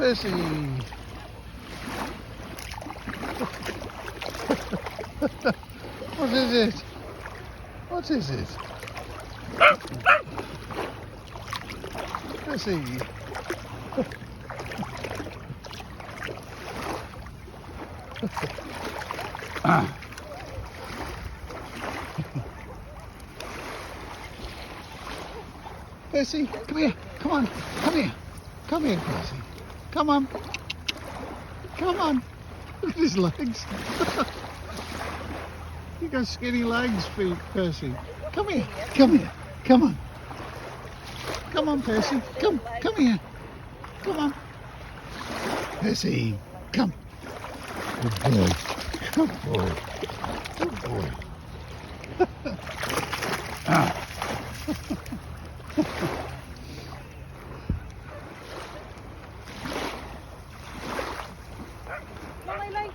Percy. What is it? What is it? Percy. Percy, come here. Come on. Come here. Come here, Percy. Come on. Come on. Look at his legs. You got skinny legs, Percy. Come here. Come here. Come on. Come on, Percy. Come here. Come on. Percy, come. Good boy. Good boy. Good boy. Lay.